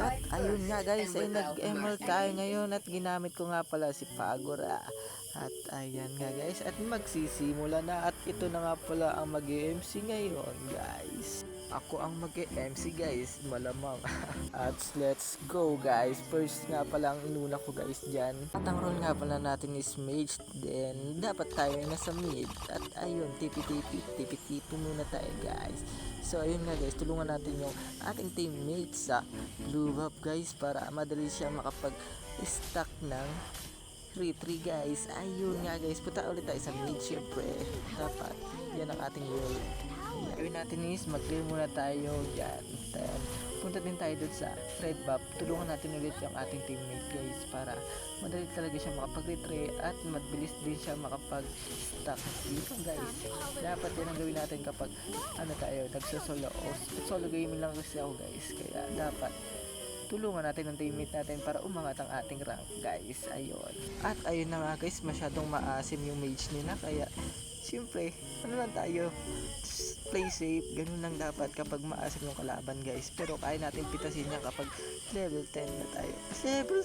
At ayun nga guys, ay nag-ML tayo ngayon at ginamit ko nga pala si Pagora. At ayan nga guys, at magsisimula na at ito na nga pala ang mag-MC ngayon guys. Ako ang mag-MC guys, malamang. At let's go guys. First nga pala ang inuna ko guys dyan. At ang role nga pala natin is mage. Then dapat tayo ay nasa mid. At ayun, tipi-tipi muna tayo guys. So ayun nga guys, tulungan natin yung ating teammates sa blue buff guys para madali siya makapag-stack ng 3-3 guys. Ayun nga guys, punta ulit tayo sa mid syempre. Dapat, yan ang ating role. Gawin natin is mag-clear muna tayo dyan. Then, punta din tayo dun sa red buff. Tulungan natin ulit yung ating teammate guys para madali talaga siya makapag-retry at mabilis din siya makapag-stack dito guys. Dapat yan ang gawin natin kapag tayo nagsosolo o solo gaming lang kasi ako guys. Kaya dapat tulungan natin ang teammate natin para umangat ang ating rank guys. Ayun. At ayun na nga guys, masyadong maasim yung mage nila kaya siyempre, lang tayo, play safe, ganun lang dapat kapag maasim yung kalaban guys. Pero kaya natin pitasin niya kapag level 10 na tayo. Level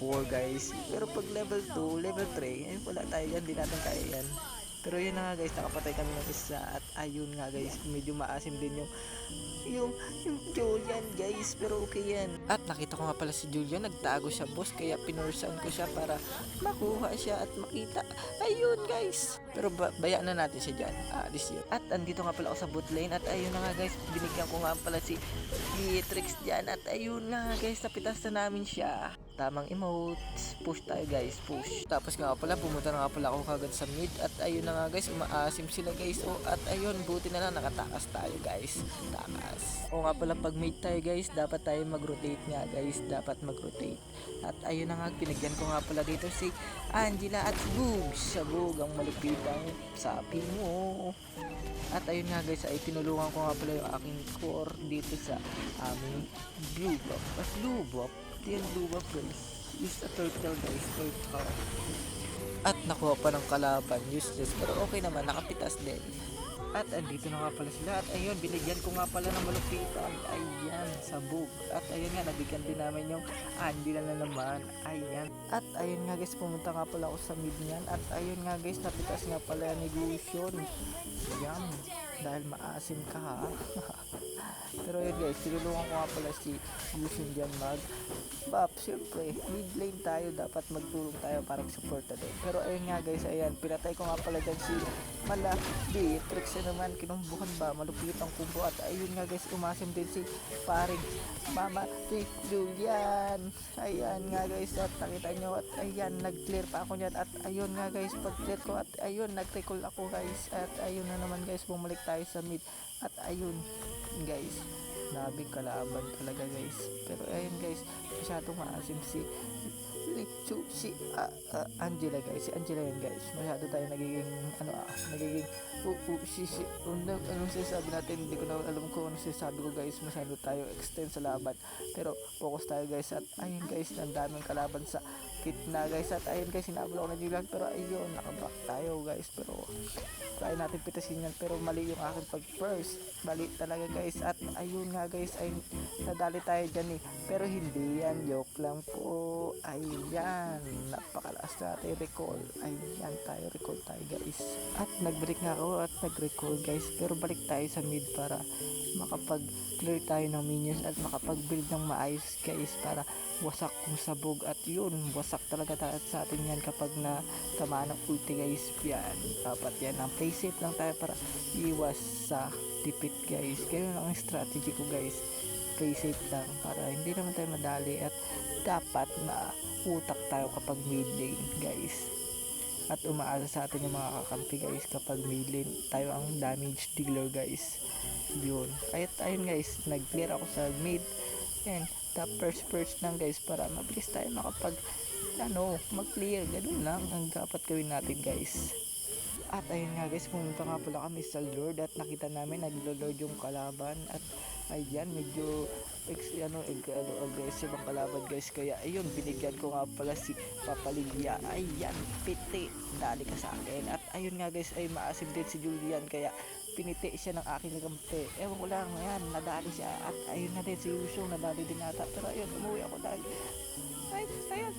4 guys. Pero pag level 2, level 3, ayun wala tayo yan, di natin kaya yan. Pero yun na nga guys, nakapatay kami ng isa at ayun nga guys, medyo maasim din yung Julian guys, pero okay yan. At nakita ko nga pala si Julian, nagtago siya boss, kaya pinursan ko siya para makuha siya at makita. Ayun guys, pero bayaan na natin siya dyan, alis yun. At andito nga pala ako sa bot lane at ayun na nga guys, binigyan ko nga pala si Beatrix dyan at ayun na nga guys, napitas na namin siya. Tamang emotes, push tayo guys, push. Tapos nga pala, pumunta na nga pala ako kagad sa mid at ayun na nga guys, maasim sila guys. Oh, at ayun, buti na lang nakatakas tayo guys. Takas. O nga pala, pag mid tayo guys, dapat tayo mag-rotate nga guys, dapat mag-rotate. At ayun na nga, pinagyan ko nga pala dito si Angela at Boog. Sabog ang malupitang sapi mo. At ayun nga guys, ay tinulungan ko nga pala yung aking core dito sa aming blue buff. At blue buff, yan blue buff guys, is a turtle guys, turtle. At nakuha pa ng kalaban, useless, pero okay naman, nakapitas din. At andito na nga pala sila at ayun, binigyan ko nga pala ng malupitan. Ayan, sabog. At ayun nga, nabigyan din namin yung Andy na naman. Ayan. At ayun nga guys, pumunta nga pala ako sa mid niyan. At ayun nga guys, napitas nga pala ni Gusion. Ayan, dahil maasim ka ha. Pero yun guys, tinulungan ko nga pala si Gusion dyan buff. Siyempre, mid lane tayo, dapat magtulong tayo para support din. Pero ayun nga guys, ayan, pinatay ko nga pala dyan si Mala Beatrix na naman, kinumbukan ba, malupit ang kumbo. At ayun nga guys, umasim din si paring Mama si Julian. Ayan nga guys, at nakita nyo, at ayan, nag-clear pa ako nyan. At ayun nga guys, pag-clear ko, at ayun, nag-recall ako guys. At ayun na naman guys, bumalik tayo sa mid. At ayun guys, nabing kalaban talaga guys. Pero ayun guys, masyadong maasim si Angela guys, si Angela yan guys, masyado tayo nagiging anong sinasabi natin, hindi ko na alam kung anong sinasabi ko guys, masyado tayo extend sa laban, pero focus tayo guys. At ayun guys, ang daming kalaban sa gitna guys, at ayun guys, sinabla ko na dilag, pero ayun, nakaback tayo guys, pero kaya natin pitasin yan, pero mali yung aking pag first, mali talaga guys. At ayun nga guys, ay nadali tayo dyan pero hindi yan, joke lang po. Ayan, napakalakas natin recall. Ayan, recall tayo guys. At nagbalik nga ako at nag-recall guys, pero balik tayo sa mid para makapag-clear tayo ng minions at makapag-build ng maayos guys, para wasak kung sabog. At yun, wasak talaga sa atin yan kapag na tamaan ng ulti guys. Yan, dapat yan, ang play safe lang tayo para iwas sa tipid guys. Kaya ang strategy ko guys, play safe lang para hindi naman tayo madali, at dapat na utak tayo kapag mid lane guys, at umaasa sa atin yung mga kakampi guys kapag mid lane tayo ang damage dealer guys. Yun, kahit ayun guys, nag clear ako sa mid and top first lang guys para mabilis tayo makapag mag clear. Ganun lang ang dapat gawin natin guys. At ayun nga guys, pumunta nga pala kami sa Lord at nakita namin naglo-lord yung kalaban. At ayan, medyo aggressive ang kalaban guys, kaya ayun, binigyan ko nga pala si Papaligya. Ayan, piti, dali ka sa akin. At ayun nga guys, ay maasim din si Julian, kaya piniti siya ng aking kampe. Ewan ko lang, ayan, nadali siya. At ayun na din, si Yusyong nadali din ata. Pero ayun, umuwi ako dahil ayun,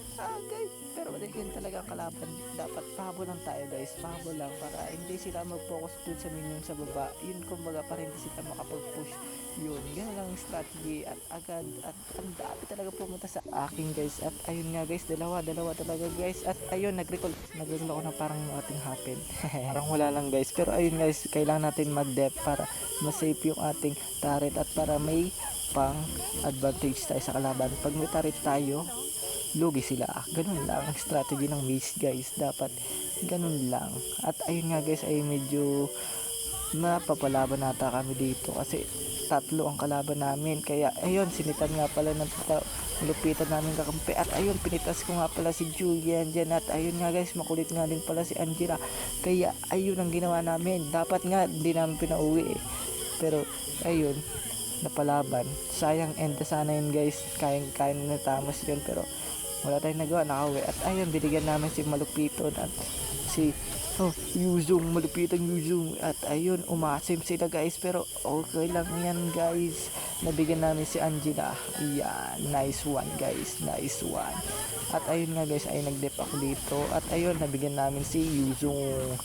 guys. Pero yun talaga ang kalaban. Dapat pahabol lang tayo guys, pahabol lang para hindi sila mag-focus dun sa minion sa baba. Yun kumbaga para hindi sila makapag-push. Yun, ganun lang yung strategy at agad at ang dami talaga pumunta sa akin guys. At ayun nga guys, dalawa talaga guys. At ayun, nag-recall ako na parang ating happen. Parang wala lang guys. Pero ayun guys, kailangan natin mag-depth para ma-save yung ating turret at para may pang advantage tayo sa kalaban. Pag may turret tayo, lugi sila. Ganun lang ang strategy ng mage guys. Dapat ganun lang. At ayun nga guys, ay medyo napapalaban nata kami dito kasi tatlo ang kalaban namin. Kaya ayun, sinitan nga pala ng lupitan namin kakampi. At ayun, pinitas ko nga pala si Julian dyan. At ayun nga guys, makulit nga din pala si Angela. Kaya ayun ang ginawa namin. Dapat nga hindi namin pinauwi eh. Pero ayun, napalaban. Sayang end sana yun guys. Kayang na tamos yun. Pero wala tayong nagawa, nakauwi. At ayun, binigyan namin si Malupiton at si Yuzong, Malupitan Yuzong. At ayun, umasim sila guys. Pero okay lang yan guys. Nabigyan namin si Angela. Yan, nice one guys, nice one. At ayun nga guys, ay nag-dep ako dito. At ayun, nabigyan namin si Yuzong.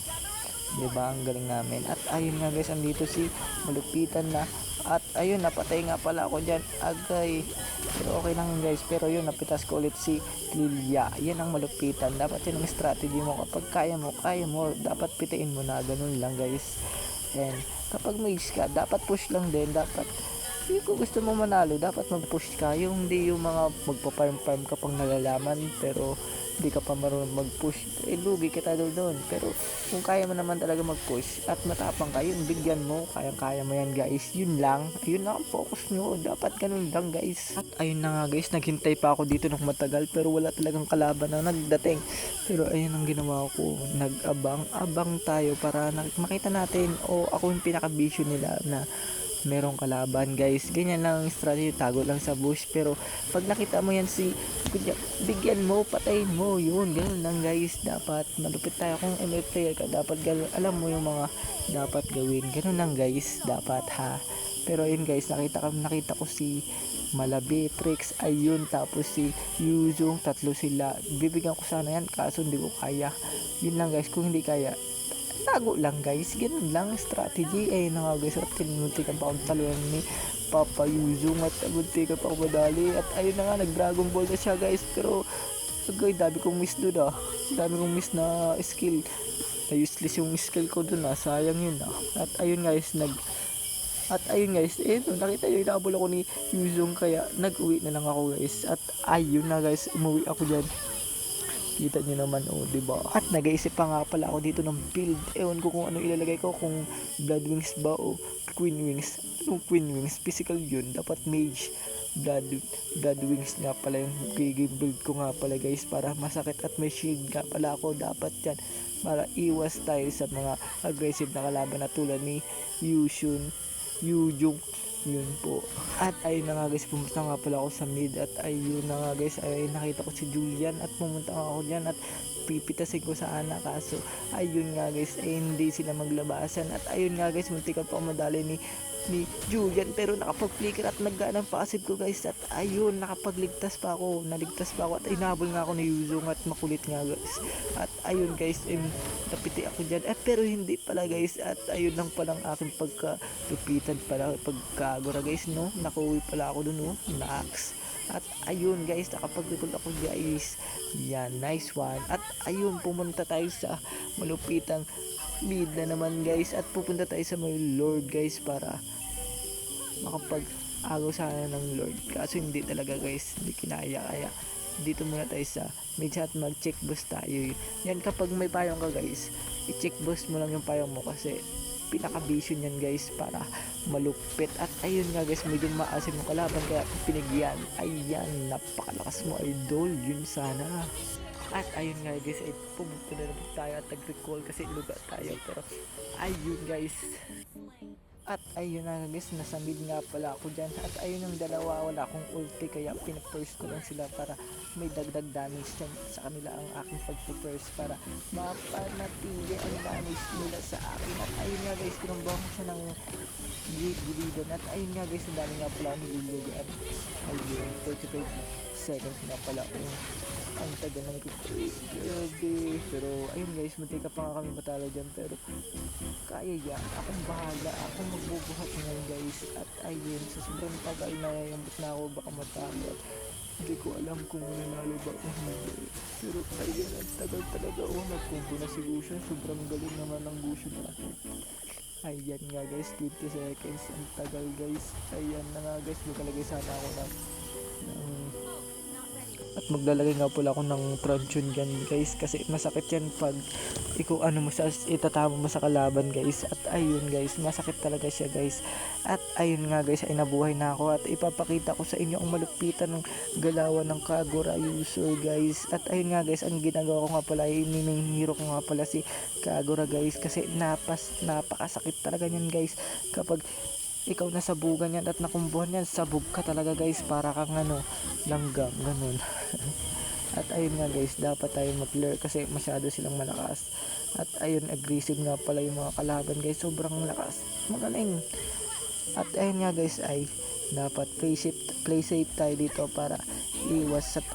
Diba, ang galing namin. At ayun nga guys, andito si Malupitan na. At ayun, napatay nga pala ako dyan. Agay. Pero okay lang guys. Pero yun, napitas ko ulit si Lilia. Yan ang malupitan. Dapat yun ang strategy mo. Kapag kaya mo. Dapat pitain mo na. Ganun lang guys. And kapag mage ka, dapat push lang din. Dapat, kung gusto mo manalo, dapat mag-push ka. Yung hindi yung mga magpa-farm ka pang nalalaman. Pero hindi ka pa marunong mag-push, lugi kita doon. Pero kung kaya mo naman talaga mag-push at matapang ka, yun, bigyan mo, kaya mo yan guys. Yun lang, ayun lang ang focus nyo, dapat ganun lang guys. At ayun na nga guys, naghintay pa ako dito ng matagal pero wala talagang kalaban na nagdating. Pero ayun ang ginawa ko, nag-abang tayo para makita natin o ako yung pinaka-vision nila na merong kalaban guys. Ganyan lang ang strategy, tago lang sa bush. Pero pag nakita mo yan bigyan mo, patayin mo, yun, ganun lang guys. Dapat malupit tayo kung ML player ka, dapat alam mo yung mga dapat gawin, ganun lang guys, dapat ha. Pero yun guys, nakita ko si Malabetrix, ayun, tapos si Yuzong, tatlo sila. Bibigyan ko sana yan kaso hindi ko kaya. Yun lang guys, kung hindi kaya tago lang guys, ganun lang strategy. Ayun na nga guys, at muntikan pa akong talunan ni Papa Yuzong at muntikan pa ako madali. At ayun na nga, nag Dragon Ball na siya guys. Pero agay, dami kong miss doon dami kong miss na skill na useless yung skill ko doon sayang yun At ayun guys, nakita nyo, inabol ako ni Yuzong kaya nag-uwi na lang ako guys. At ayun na guys, umuwi ako dyan. Kita nyo naman diba? At nag-iisip pa nga pala ako dito ng build. Ewan ko kung ano ilalagay ko, kung Blood Wings ba o Queen Wings. Anong Queen Wings? Physical yun. Dapat Mage. Blood Wings nga pala yung game build ko nga pala guys, para masakit. At may shield nga pala ako. Dapat yan. Para iwas tayo sa mga aggressive na kalaban na tulad ni Yuzong. Yun po. At ayun na nga guys, pumunta nga pala ako sa mid. At ayun na nga guys, ay nakita ko si Julian at pumunta ako dyan at pipitasin ko sa Ana. Kaso ayun nga guys, hindi sila maglabasan. At ayun nga guys, muntikan pa ako madali ni Julian, pero nakapag-flicker at naggaan ang passive ko guys. At ayun, naligtas pa ako at inabol nga ako ni Yuzong at makulit nga guys. At ayun guys, napiti ako dyan pero hindi pala guys. At ayun lang palang aking pagkalupitan pala, pagkagura guys, no, nakuwi pala ako dun, na-axe. At ayun guys, nakapag-recall ako guys. Yan, nice one. At ayun, pumunta tayo sa malupitang mid na naman guys. At pupunta tayo sa may Lord guys para makapag-agaw sana ng Lord. Kaso hindi talaga guys, hindi kinaya. Kaya dito muna tayo sa mid at mag-check boss tayo. Yan, kapag may payong ka guys, i-check boss mo lang yung payong mo kasi pinaka-vision yan guys para malupit. At ayun nga guys, medyo maasim yung kalaban kaya pinigyan. Ayan, napakalakas mo idol, yun sana. At ayun nga guys, ay pumunta na naman tayo at nag-recall kasi luga tayo. Pero ayun guys, At ayun na guys, nasa mid nga pala ako dyan. At ayun yung dalawa, wala akong ulti, kaya pinapurse ko lang sila para may dagdag damage dyan sa kanila ang aking pagpupurse para mapanatili ang damage nila sa akin. At ayun nga guys, kinumbahan ko siya ng gilidan. At ayun nga guys, ang dami nga pala ang nilulugan. At ayun, 35 seconds nga pala ang tagal ng grabe. Pero ayun guys, munti ka pa nga kami matalo dyan, pero kaya yan, akong bahala, akong magbubuhat ngayon guys. At ayun, sa sobrang tagal na yambot na ako baka matalo at hindi ko alam kung nanalo ba o hindi. Pero ayun, ang tagal talaga. Nagkumpo na si Lucian, sobrang galing naman ng Lucian natin. Ayan nga guys, 20 seconds, ang tagal guys. Ayan na nga guys, maglalagay sana ako ng at maglalagay nga pala ako ng truncheon dyan guys, kasi masakit yan pag itatama mo sa kalaban guys. At ayun guys, masakit talaga siya guys. At ayun nga guys, ay nabuhay na ako at ipapakita ko sa inyo ang malupitan ng galawan ng Kagura user guys. At ayun nga guys, ang ginagawa ko nga pala ay ininihiro ko nga pala si Kagura guys, kasi napakasakit talaga yan guys. Kapag ikaw nasabugan yan at nakumbuhan yan, sabog ka talaga guys, para kang langgam, ganun. At ayun nga guys, dapat tayo mag-lure kasi masyado silang malakas. At ayun, aggressive nga pala yung mga kalaban guys, sobrang lakas, magaling. At ayun nga guys, ay dapat play safe tayo dito para iwas sa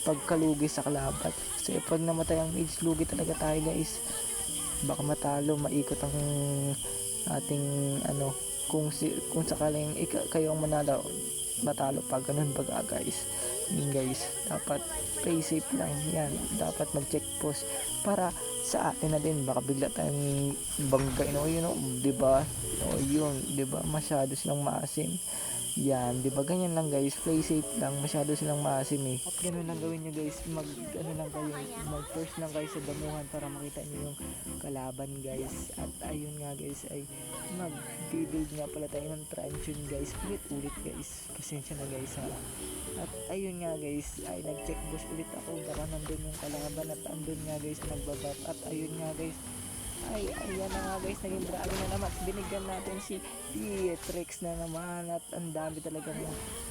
pagkalugi sa kalaban. Kasi pag namatay ang mage, lugi talaga tayo guys. Baka matalo, maikot ang ating kung sakaling kayo ang matalo pag ganun baga guys. Yun guys, dapat play safe lang yan, dapat mag check post para sa atin na din, baka bigla tayong banggain diba? Yun, diba, masyado silang maasim yan, diba, ganyan lang guys, play safe lang, masyado silang maasim at ganun lang gawin nyo guys, mag first lang kayo sa damuhan para makita nyo yung kalaban guys. At ayun nga guys, ay mag-build nga pala tayo ng truncheon guys, ulit guys, pasensya na guys ha. At ayun nga guys, ay nag-check boss ulit ako, baka nandun yung kalaban at andun nga guys nagbabap. At ayun nga guys, ayan na nga guys, naging dragon na naman. Binigyan natin si Pietrix na naman at ang dami talagang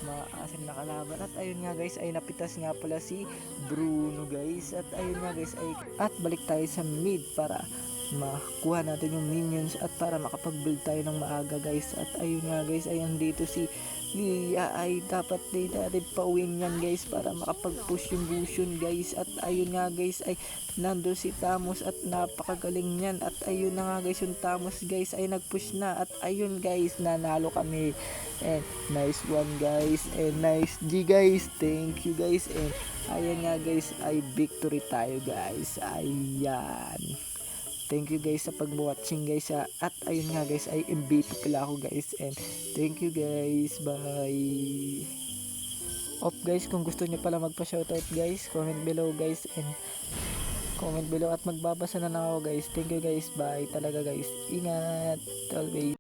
maasim na kalaban. At ayun nga guys, ay napitas nga pala si Bruno guys. At ayun nga guys, at balik tayo sa mid para makuha natin yung minions at para makapag-build tayo ng maaga guys. At ayun nga guys, ayan dito si Lia, ay dapat din natin pauwing yan guys para makapag-push yung Lucian guys. At ayun nga guys, ay nandun si Tamos at napakagaling niyan. At ayun na nga guys, yung Tamos guys ay nag-push na. At ayun guys, nanalo kami. And nice one guys, and nice G guys, thank you guys. And ayan nga guys, ay victory tayo guys. Ayan, thank you guys sa pag-watching guys ha. At ayun nga guys, ay MVP pala ako guys. And thank you guys, bye. Off guys, kung gusto niyo pala magpa-shoutout guys, comment below guys, and comment below at magbabasa na lang ako guys. Thank you guys, bye talaga guys, ingat always.